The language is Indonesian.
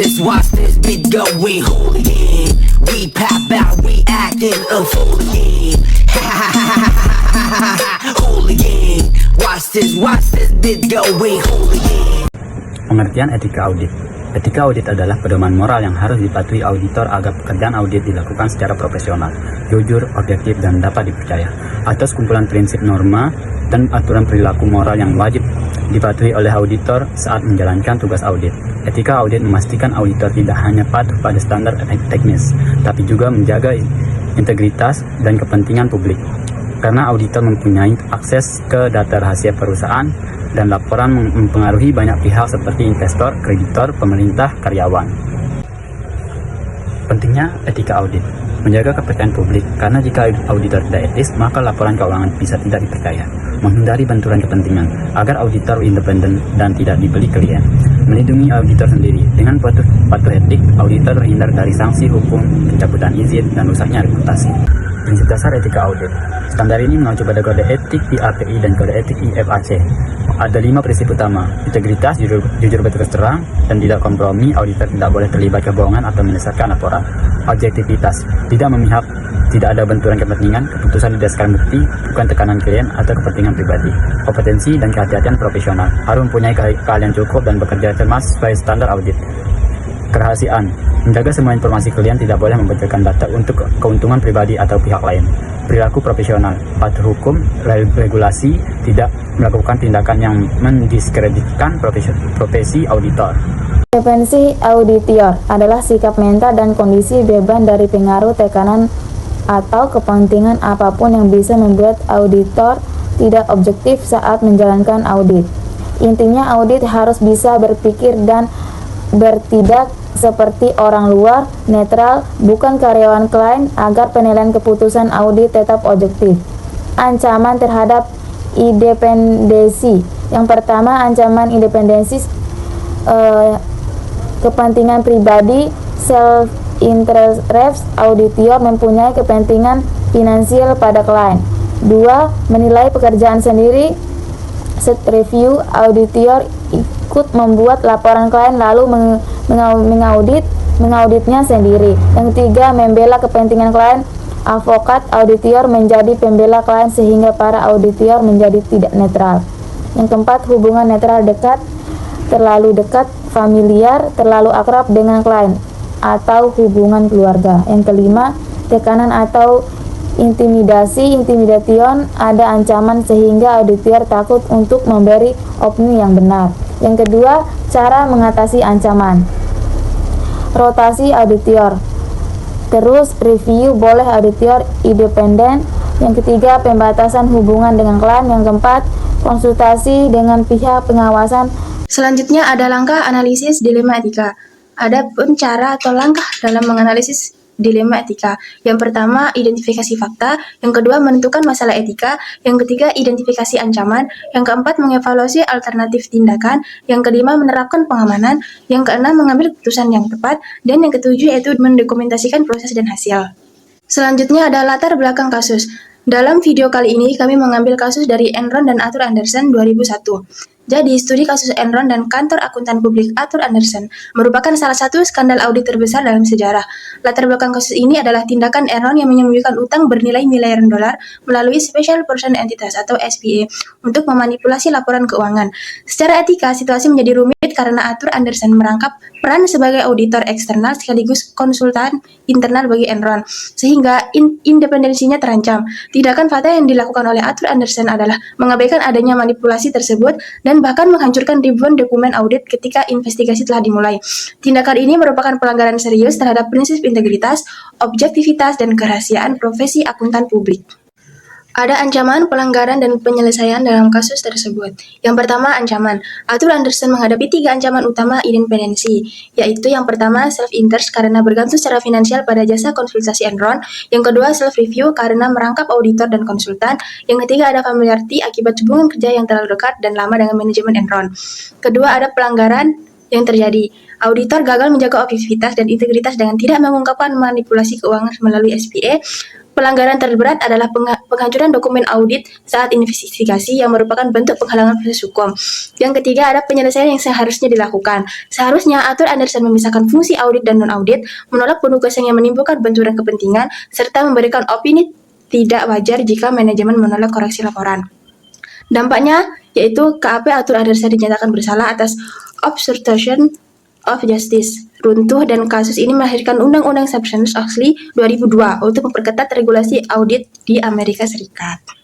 watch this beat going hooligan. We pop out, we acting a fool again. Hooligan. Watch this beat going hooligan. Pengertian etika audit. Etika audit adalah pedoman moral yang harus dipatuhi auditor agar pekerjaan audit dilakukan secara profesional, jujur, objektif, dan dapat dipercaya. Atas kumpulan prinsip, norma, dan aturan perilaku moral yang wajib dipatuhi oleh auditor saat menjalankan tugas audit. Etika audit memastikan auditor tidak hanya patuh pada standar teknis, tapi juga menjaga integritas dan kepentingan publik. Karena auditor mempunyai akses ke data rahasia perusahaan dan laporan mempengaruhi banyak pihak seperti investor, kreditor, pemerintah, karyawan. Pentingnya etika audit. Menjaga kepercayaan publik, karena jika auditor tidak etis, maka laporan keuangan bisa tidak dipercaya. Menghindari benturan kepentingan, agar auditor independen dan tidak dibeli klien. Melindungi auditor sendiri. Dengan patuh etik, auditor terhindar dari sanksi hukum, pencabutan izin, dan rusaknya reputasi. Prinsip dasar etika audit. Standar ini mengacu pada kode etik IAPI dan kode etik IFAC. Ada 5 prinsip utama: integritas, jujur berterus terang, dan tidak kompromi. Auditor tidak boleh terlibat kebohongan atau menyesatkan laporan. Objektivitas, tidak memihak, tidak ada benturan kepentingan, keputusan didasarkan bukti, bukan tekanan klien atau kepentingan pribadi. Kompetensi dan kehati-hatian profesional, harus mempunyai keahlian cukup dan bekerja cermat sesuai standar audit. Kerahasiaan, menjaga semua informasi klien, tidak boleh membocorkan data untuk keuntungan pribadi atau pihak lain. Perilaku profesional, patuh hukum, regulasi, tidak melakukan tindakan yang mendiskreditkan profesi auditor. Independensi auditor adalah sikap mental dan kondisi beban dari pengaruh, tekanan, atau kepentingan apapun yang bisa membuat auditor tidak objektif saat menjalankan audit. Intinya, audit harus bisa berpikir dan bertindak seperti orang luar, netral, bukan karyawan klien, agar penilaian keputusan audit tetap objektif. Ancaman terhadap independensi. Yang pertama, ancaman independensi kepentingan pribadi, self-interest. Auditor mempunyai kepentingan finansial pada klien. 2. Menilai pekerjaan sendiri. Set review. Auditor ikut membuat laporan klien lalu mengauditnya sendiri. Yang 3. Membela kepentingan klien. Advokat. Auditor menjadi pembela klien sehingga para auditor menjadi tidak netral. Yang 4. Hubungan netral dekat, terlalu dekat, familiar, terlalu akrab dengan klien, atau hubungan keluarga. Yang 5. Tekanan atau intimidation, ada ancaman sehingga auditor takut untuk memberi opini yang benar. Yang kedua, cara mengatasi ancaman. Rotasi auditor. Terus review, boleh auditor independen. Yang ketiga, pembatasan hubungan dengan klien. Yang keempat, konsultasi dengan pihak pengawasan. Selanjutnya ada langkah analisis dilema etika. Ada pun cara atau langkah dalam menganalisis dilema etika. Yang pertama, identifikasi fakta. Yang kedua, menentukan masalah etika. Yang ketiga, identifikasi ancaman. Yang keempat, mengevaluasi alternatif tindakan. Yang kelima, menerapkan pengamanan. Yang keenam, mengambil keputusan yang tepat. Dan yang ketujuh, yaitu mendokumentasikan proses dan hasil. Selanjutnya ada latar belakang kasus. Dalam video kali ini, kami mengambil kasus dari Enron dan Arthur Andersen 2001. Jadi, studi kasus Enron dan kantor akuntan publik Arthur Andersen merupakan salah satu skandal audit terbesar dalam sejarah. Latar belakang kasus ini adalah tindakan Enron yang menyembunyikan utang bernilai miliaran dolar melalui Special Person Entities atau SPA untuk memanipulasi laporan keuangan. Secara etika, situasi menjadi rumit karena Arthur Andersen merangkap peran sebagai auditor eksternal sekaligus konsultan internal bagi Enron, sehingga independensinya terancam. Tindakan fatal yang dilakukan oleh Arthur Andersen adalah mengabaikan adanya manipulasi tersebut dan bahkan menghancurkan ribuan dokumen audit ketika investigasi telah dimulai. Tindakan ini merupakan pelanggaran serius terhadap prinsip integritas, objektivitas, dan kerahasiaan profesi akuntan publik. Ada ancaman, pelanggaran, dan penyelesaian dalam kasus tersebut. Yang pertama, ancaman. Arthur Andersen menghadapi 3 ancaman utama independensi, yaitu yang pertama, self-interest karena bergantung secara finansial pada jasa konsultasi Enron. Yang kedua, self-review karena merangkap auditor dan konsultan. Yang ketiga, ada familiarity akibat hubungan kerja yang terlalu dekat dan lama dengan manajemen Enron. Kedua, ada pelanggaran yang terjadi. Auditor gagal menjaga objektivitas dan integritas dengan tidak mengungkapkan manipulasi keuangan melalui SPA. Pelanggaran terberat adalah penghancuran dokumen audit saat investigasi yang merupakan bentuk penghalangan proses hukum. Yang ketiga ada penyelesaian yang seharusnya dilakukan. Seharusnya Arthur Andersen memisahkan fungsi audit dan non-audit, menolak penugasan yang menimbulkan benturan kepentingan, serta memberikan opini tidak wajar jika manajemen menolak koreksi laporan. Dampaknya yaitu KAP Arthur Andersen dinyatakan bersalah atas obstruction of justice runtuh, dan kasus ini melahirkan Undang-Undang Sarbanes-Oxley 2002 untuk memperketat regulasi audit di Amerika Serikat.